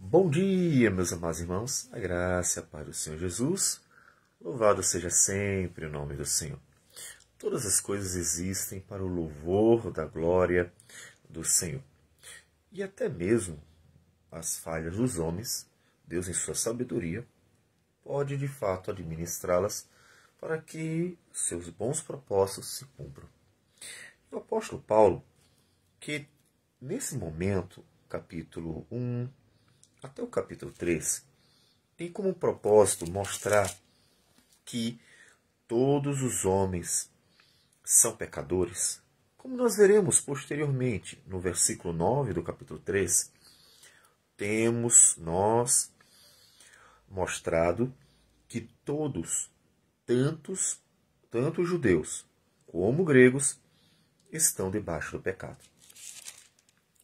Bom dia, meus amados irmãos, a graça e a paz do Senhor Jesus, louvado seja sempre o nome do Senhor. Todas as coisas existem para o louvor da glória do Senhor. E até mesmo as falhas dos homens, Deus em sua sabedoria, pode de fato administrá-las para que seus bons propósitos se cumpram. O apóstolo Paulo, que nesse momento, capítulo 1, até o capítulo 3, tem como propósito mostrar que todos os homens são pecadores. Como nós veremos posteriormente, no versículo 9 do capítulo 3, temos nós mostrado que todos, tanto judeus como gregos, estão debaixo do pecado.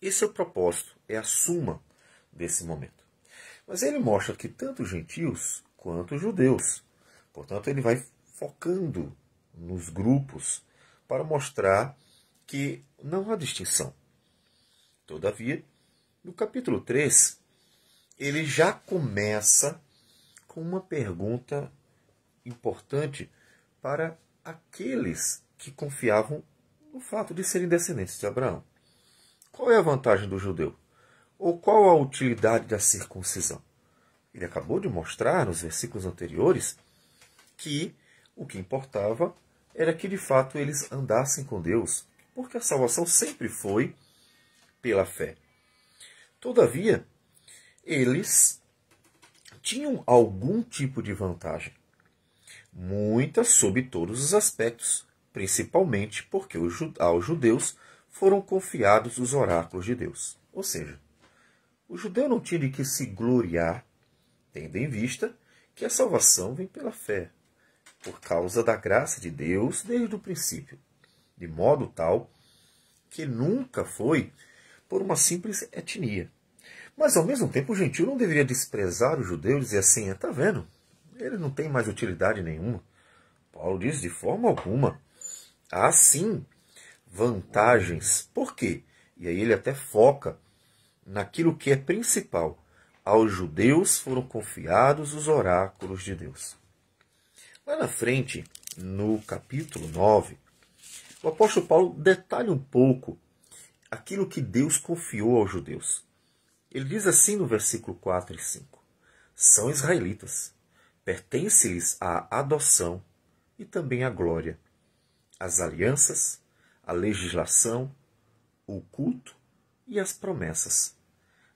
Esse é o propósito, é a suma desse momento. Mas ele mostra que tanto gentios quanto judeus. Portanto, ele vai focando nos grupos para mostrar que não há distinção. Todavia, no capítulo 3, ele já começa com uma pergunta importante para aqueles que confiavam no fato de serem descendentes de Abraão. Qual é a vantagem do judeu? Ou qual a utilidade da circuncisão? Ele acabou de mostrar nos versículos anteriores que o que importava era que de fato eles andassem com Deus, porque a salvação sempre foi pela fé. Todavia, eles tinham algum tipo de vantagem, muitas sob todos os aspectos, principalmente porque aos judeus foram confiados os oráculos de Deus. Ou seja, o judeu não tinha de que se gloriar, tendo em vista que a salvação vem pela fé, por causa da graça de Deus desde o princípio, de modo tal que nunca foi por uma simples etnia. Mas, ao mesmo tempo, o gentio não deveria desprezar o judeu e dizer assim, está vendo, ele não tem mais utilidade nenhuma. Paulo diz de forma alguma. Há sim vantagens. Por quê? E aí ele até foca naquilo que é principal. Aos judeus foram confiados os oráculos de Deus. Lá na frente, no capítulo 9, o apóstolo Paulo detalha um pouco aquilo que Deus confiou aos judeus. Ele diz assim no versículo 4 e 5. São israelitas, pertence-lhes a adoção e também a glória, as alianças, a legislação, o culto e as promessas.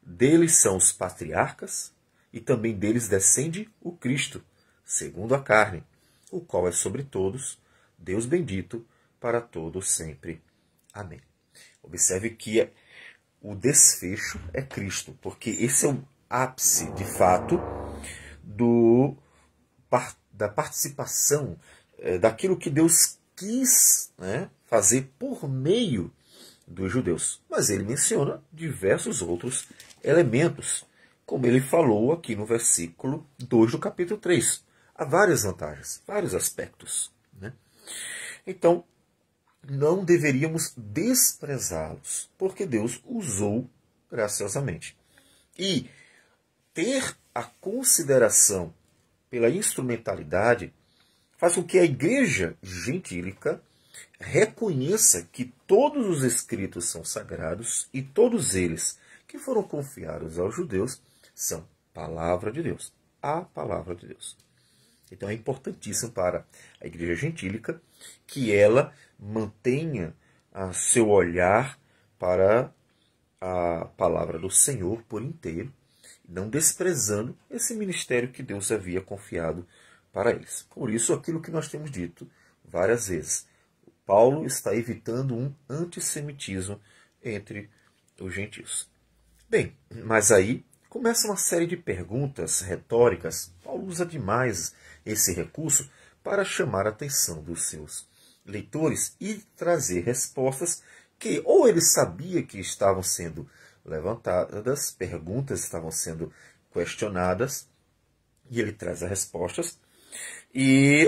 Deles são os patriarcas, e também deles descende o Cristo, segundo a carne, o qual é sobre todos, Deus bendito, para todos sempre. Amém. Observe que o desfecho é Cristo, porque esse é o ápice, de fato, da participação, daquilo que Deus quis, né, fazer por meio dos judeus. Mas ele menciona diversos outros elementos, como ele falou aqui no versículo 2 do capítulo 3. Há várias vantagens, vários aspectos, né? Então, não deveríamos desprezá-los, porque Deus usou graciosamente. E ter a consideração pela instrumentalidade faz com que a igreja gentílica reconheça que todos os escritos são sagrados e todos eles que foram confiados aos judeus são palavra de Deus, a palavra de Deus. Então é importantíssimo para a igreja gentílica que ela mantenha seu olhar para a palavra do Senhor por inteiro, não desprezando esse ministério que Deus havia confiado para eles. Por isso, aquilo que nós temos dito várias vezes, Paulo está evitando um antissemitismo entre os gentios. Bem, mas aí começa uma série de perguntas retóricas. Paulo usa demais esse recurso para chamar a atenção dos seus leitores e trazer respostas que ou ele sabia que estavam sendo levantadas, perguntas estavam sendo questionadas, e ele traz as respostas,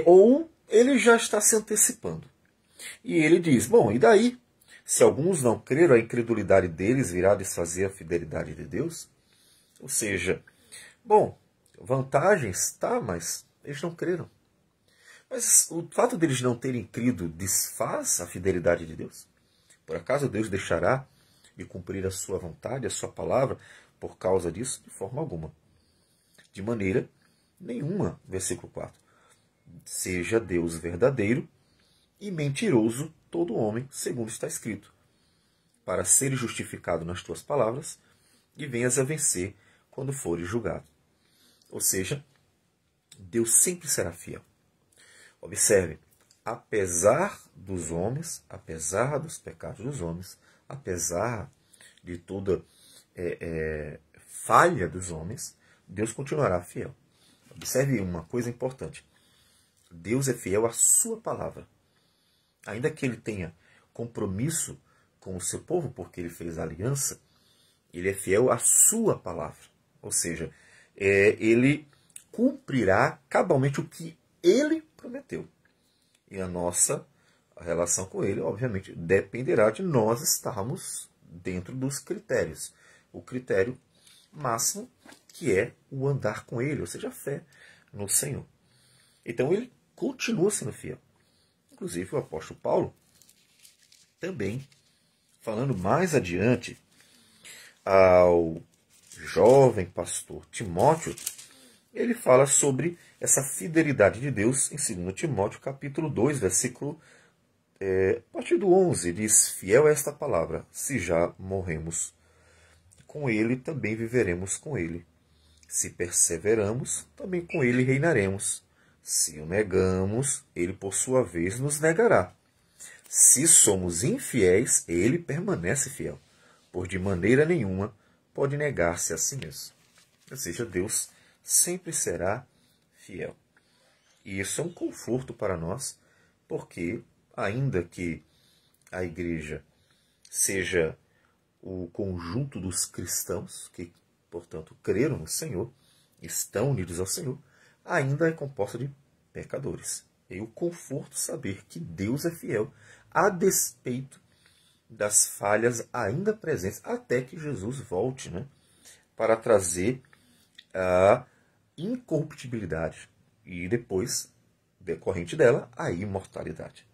ou ele já está se antecipando. E ele diz, bom, e daí? Se alguns não creram, a incredulidade deles virá desfazer a fidelidade de Deus? Ou seja, bom, vantagens, tá, mas eles não creram. Mas o fato deles não terem crido desfaz a fidelidade de Deus? Por acaso Deus deixará de cumprir a sua vontade, a sua palavra, por causa disso? De forma alguma. De maneira nenhuma. Versículo 4. Seja Deus verdadeiro e mentiroso todo homem, segundo está escrito, para seres justificado nas tuas palavras e venhas a vencer quando fores julgado. Ou seja, Deus sempre será fiel. Observe, apesar dos homens, apesar dos pecados dos homens, apesar de toda falha dos homens, Deus continuará fiel. Observe uma coisa importante. Deus é fiel à sua palavra. Ainda que ele tenha compromisso com o seu povo, porque ele fez aliança, ele é fiel à sua palavra. Ou seja, ele cumprirá cabalmente o que ele prometeu. E a nossa relação com ele, obviamente, dependerá de nós estarmos dentro dos critérios. O critério máximo, que é o andar com ele, ou seja, a fé no Senhor. Então ele continua sendo fiel. Inclusive o apóstolo Paulo, também, falando mais adiante ao jovem pastor Timóteo, ele fala sobre essa fidelidade de Deus em 2 Timóteo capítulo 2, versículo a partir do 11, diz: fiel é esta palavra, se já morremos com ele, também viveremos com ele. Se perseveramos, também com ele reinaremos. Se o negamos, ele por sua vez nos negará. Se somos infiéis, ele permanece fiel, por de maneira nenhuma pode negar-se a si mesmo. Ou seja, Deus sempre será fiel. E isso é um conforto para nós, porque ainda que a igreja seja o conjunto dos cristãos, que, portanto, creram no Senhor, estão unidos ao Senhor, ainda é composta de pecadores. E o conforto saber que Deus é fiel, a despeito das falhas ainda presentes, até que Jesus volte, né, para trazer a incorruptibilidade e depois, decorrente dela, a imortalidade.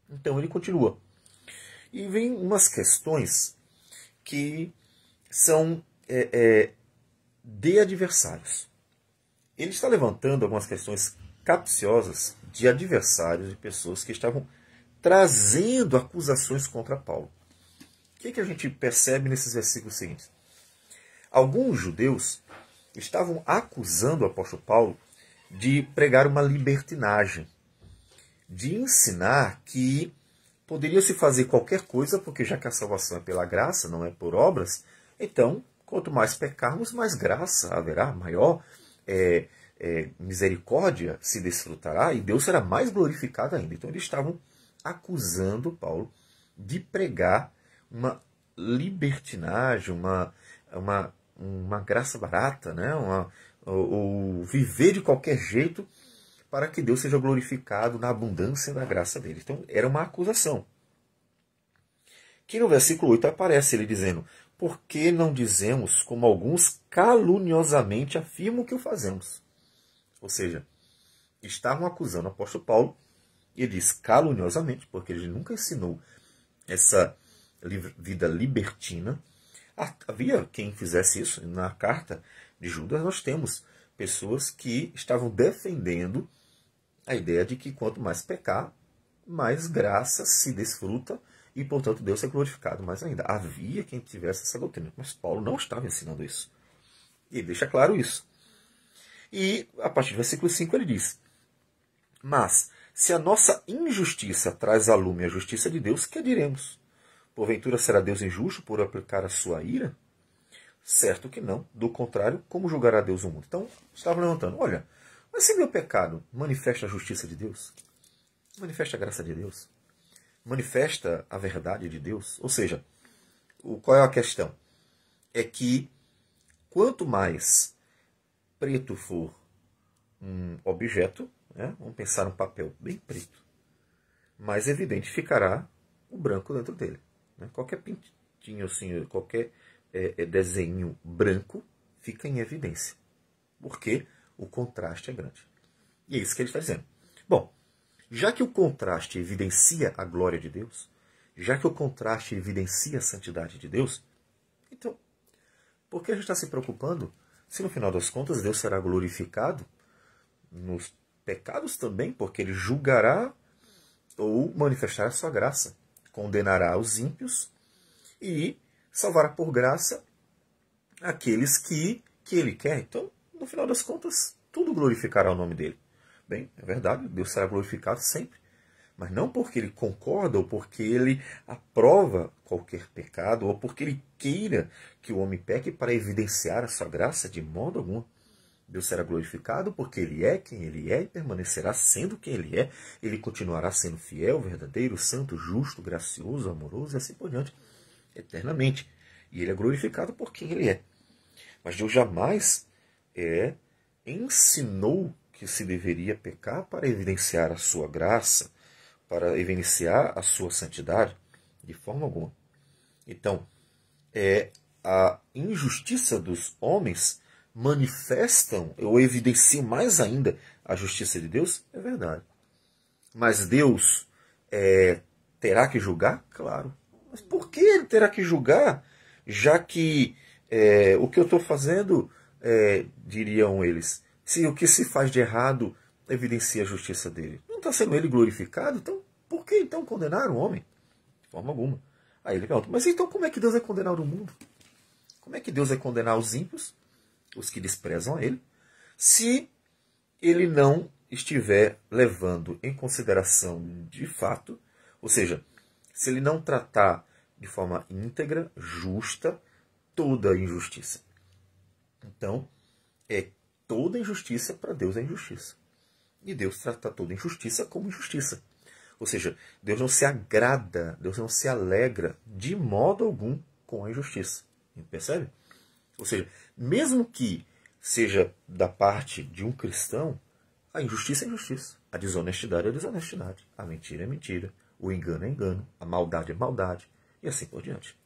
Então ele continua. E vem umas questões que são de adversários. Ele está levantando algumas questões capciosas de adversários, de pessoas que estavam trazendo acusações contra Paulo. O que a gente percebe nesses versículos seguintes? Alguns judeus estavam acusando o apóstolo Paulo de pregar uma libertinagem, de ensinar que poderia se fazer qualquer coisa, porque já que a salvação é pela graça, não é por obras, então, quanto mais pecarmos, mais graça haverá, maior misericórdia se desfrutará e Deus será mais glorificado ainda. Então eles estavam acusando Paulo de pregar uma libertinagem, uma graça barata, né? Ou viver de qualquer jeito para que Deus seja glorificado na abundância da graça dele. Então era uma acusação. Que no versículo 8 aparece ele dizendo: por que não dizemos como alguns caluniosamente afirmam que o fazemos? Ou seja, estavam acusando o apóstolo Paulo, e ele diz caluniosamente, porque ele nunca ensinou essa vida libertina. Havia quem fizesse isso. Na carta de Judas nós temos pessoas que estavam defendendo a ideia de que quanto mais pecar, mais graça se desfruta e, portanto, Deus é glorificado mais ainda. Havia quem tivesse essa doutrina, mas Paulo não estava ensinando isso. E ele deixa claro isso. E, a partir do versículo 5, ele diz: mas, se a nossa injustiça traz à lume a justiça de Deus, que diremos? Porventura será Deus injusto por aplicar a sua ira? Certo que não. Do contrário, como julgará Deus o mundo? Então, estava levantando. Olha, mas se meu pecado manifesta a justiça de Deus, manifesta a graça de Deus, manifesta a verdade de Deus, ou seja, qual é a questão? É que quanto mais preto for um objeto, né, vamos pensar num papel bem preto, mais evidente ficará o branco dentro dele. Né? Qualquer pintinho assim, qualquer desenho branco fica em evidência, porque o contraste é grande. E é isso que ele está dizendo. Bom, já que o contraste evidencia a glória de Deus, já que o contraste evidencia a santidade de Deus, então, por que a gente está se preocupando se no final das contas Deus será glorificado nos pecados também, porque ele julgará ou manifestará a sua graça, condenará os ímpios e salvará por graça aqueles que ele quer. Então, no final das contas, tudo glorificará o nome dele. Bem, é verdade, Deus será glorificado sempre, mas não porque ele concorda ou porque ele aprova qualquer pecado ou porque ele queira que o homem peque para evidenciar a sua graça, de modo algum. Deus será glorificado porque ele é quem ele é e permanecerá sendo quem ele é. Ele continuará sendo fiel, verdadeiro, santo, justo, gracioso, amoroso e assim por diante, eternamente. E ele é glorificado por quem ele é. Mas Deus jamais ensinou que se deveria pecar para evidenciar a sua graça, para evidenciar a sua santidade, de forma alguma. Então, a injustiça dos homens manifestam ou evidenciam mais ainda a justiça de Deus? É verdade. Mas Deus terá que julgar? Claro. Mas por que ele terá que julgar, já que o que eu estou fazendo, diriam eles, se o que se faz de errado evidencia a justiça dele? Não está sendo ele glorificado? Então, por que então condenar o homem? De forma alguma. Aí ele pergunta, mas então como é que Deus vai condenar o mundo? Como é que Deus vai condenar os ímpios, os que desprezam a ele, se ele não estiver levando em consideração de fato, ou seja, se ele não tratar de forma íntegra, justa, toda a injustiça? Então, toda injustiça para Deus é injustiça. E Deus trata toda injustiça como injustiça. Ou seja, Deus não se agrada, Deus não se alegra de modo algum com a injustiça. Percebe? Ou seja, mesmo que seja da parte de um cristão, a injustiça é injustiça, a desonestidade é desonestidade, a mentira é mentira, o engano é engano, a maldade é maldade, e assim por diante.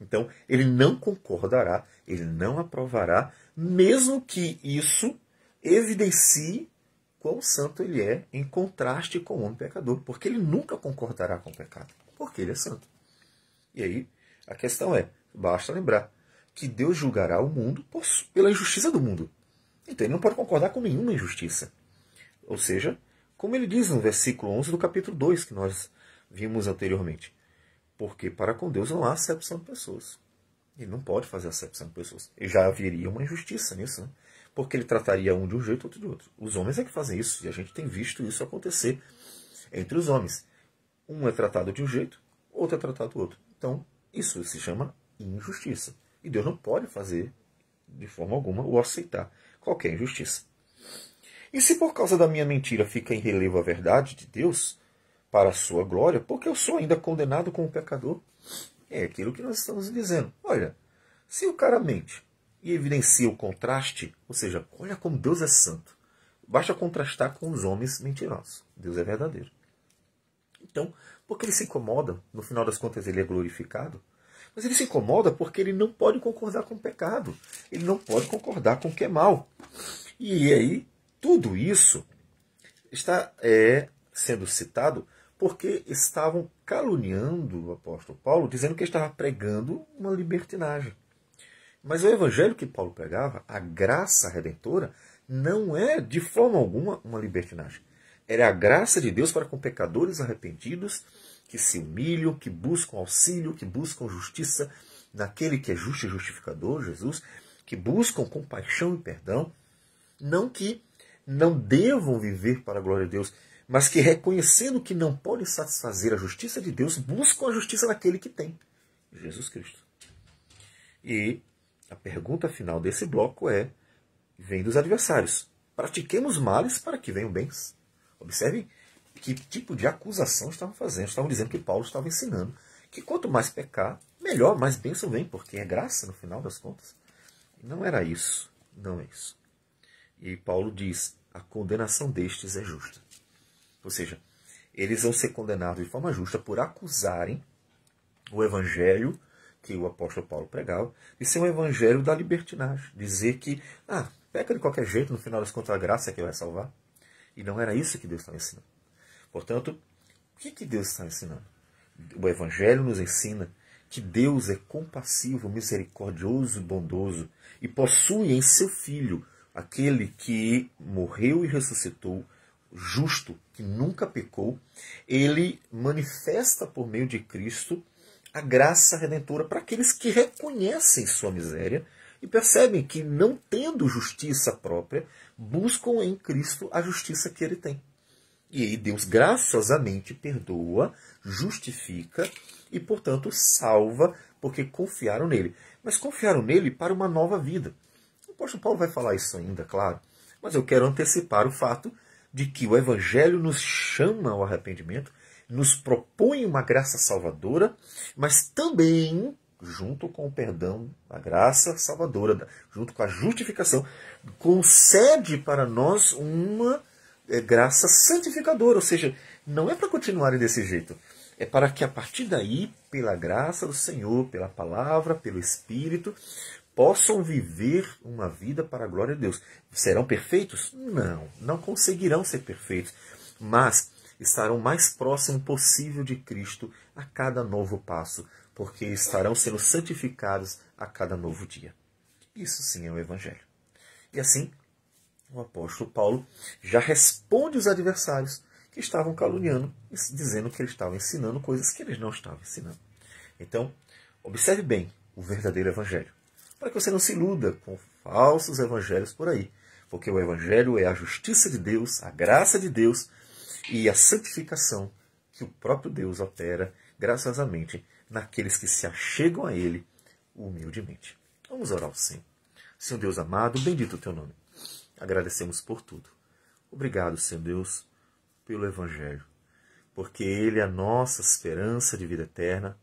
Então, ele não concordará, ele não aprovará, mesmo que isso evidencie quão santo ele é em contraste com o homem pecador, porque ele nunca concordará com o pecado, porque ele é santo. E aí, a questão basta lembrar que Deus julgará o mundo pela injustiça do mundo. Então ele não pode concordar com nenhuma injustiça. Ou seja, como ele diz no versículo 11 do capítulo 2, que nós vimos anteriormente. Porque para com Deus não há acepção de pessoas. Ele não pode fazer acepção de pessoas. E já haveria uma injustiça nisso, né? Porque ele trataria um de um jeito, outro de outro. Os homens é que fazem isso, e a gente tem visto isso acontecer entre os homens. Um é tratado de um jeito, outro é tratado do outro. Então, isso se chama injustiça. E Deus não pode fazer, de forma alguma, ou aceitar qualquer injustiça. E se por causa da minha mentira fica em relevo a verdade de Deus, para a sua glória, porque eu sou ainda condenado como pecador? É aquilo que nós estamos dizendo. Olha, se o cara mente e evidencia o contraste, ou seja, olha como Deus é santo, basta contrastar com os homens mentirosos. Deus é verdadeiro. Então, por que ele se incomoda? No final das contas, ele é glorificado. Mas ele se incomoda porque ele não pode concordar com o pecado. Ele não pode concordar com o que é mal. E aí, tudo isso está sendo citado porque estavam caluniando o apóstolo Paulo, dizendo que ele estava pregando uma libertinagem. Mas o evangelho que Paulo pregava, a graça redentora, não é de forma alguma uma libertinagem. Era a graça de Deus para com pecadores arrependidos, que se humilham, que buscam auxílio, que buscam justiça naquele que é justo e justificador, Jesus, que buscam compaixão e perdão, não que não devam viver para a glória de Deus, mas que reconhecendo que não podem satisfazer a justiça de Deus, buscam a justiça daquele que tem, Jesus Cristo. E a pergunta final desse bloco vem dos adversários. Pratiquemos males para que venham bens. Observem que tipo de acusação estavam fazendo. Estavam dizendo que Paulo estava ensinando que quanto mais pecar, melhor, mais bênção vem, porque é graça no final das contas. Não era isso. Não é isso. E Paulo diz, a condenação destes é justa. Ou seja, eles vão ser condenados de forma justa por acusarem o evangelho que o apóstolo Paulo pregava, de ser um evangelho da libertinagem. Dizer que, peca de qualquer jeito, no final das contas a graça é que vai salvar. E não era isso que Deus estava ensinando. Portanto, o que Deus está ensinando? O evangelho nos ensina que Deus é compassivo, misericordioso e bondoso e possui em seu Filho aquele que morreu e ressuscitou, justo, que nunca pecou. Ele manifesta por meio de Cristo a graça redentora para aqueles que reconhecem sua miséria e percebem que, não tendo justiça própria, buscam em Cristo a justiça que ele tem. E aí Deus graciosamente perdoa, justifica e, portanto, salva porque confiaram nele. Mas confiaram nele para uma nova vida. O apóstolo Paulo vai falar isso ainda, claro, mas eu quero antecipar o fato de que o Evangelho nos chama ao arrependimento, nos propõe uma graça salvadora, mas também, junto com o perdão, a graça salvadora, junto com a justificação, concede para nós uma graça santificadora, ou seja, não é para continuarem desse jeito, é para que a partir daí, pela graça do Senhor, pela palavra, pelo Espírito, possam viver uma vida para a glória de Deus. Serão perfeitos? Não, não conseguirão ser perfeitos, mas estarão mais próximo possível de Cristo a cada novo passo, porque estarão sendo santificados a cada novo dia. Isso sim é o Evangelho. E assim, o apóstolo Paulo já responde os adversários que estavam caluniando, dizendo que ele estava ensinando coisas que eles não estavam ensinando. Então, observe bem o verdadeiro Evangelho, para que você não se iluda com falsos evangelhos por aí, porque o Evangelho é a justiça de Deus, a graça de Deus e a santificação que o próprio Deus opera graciosamente naqueles que se achegam a Ele humildemente. Vamos orar ao Senhor. Senhor Deus amado, bendito o Teu nome. Agradecemos por tudo. Obrigado, Senhor Deus, pelo Evangelho, porque Ele é a nossa esperança de vida eterna.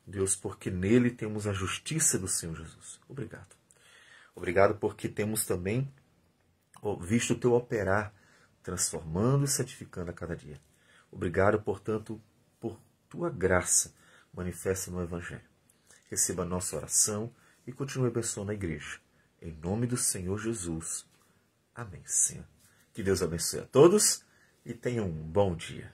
Deus, porque nele temos a justiça do Senhor Jesus. Obrigado. Obrigado porque temos também visto o Teu operar, transformando e santificando a cada dia. Obrigado, portanto, por Tua graça manifesta no Evangelho. Receba a nossa oração e continue abençoando a igreja. Em nome do Senhor Jesus. Amém, Senhor. Que Deus abençoe a todos e tenham um bom dia.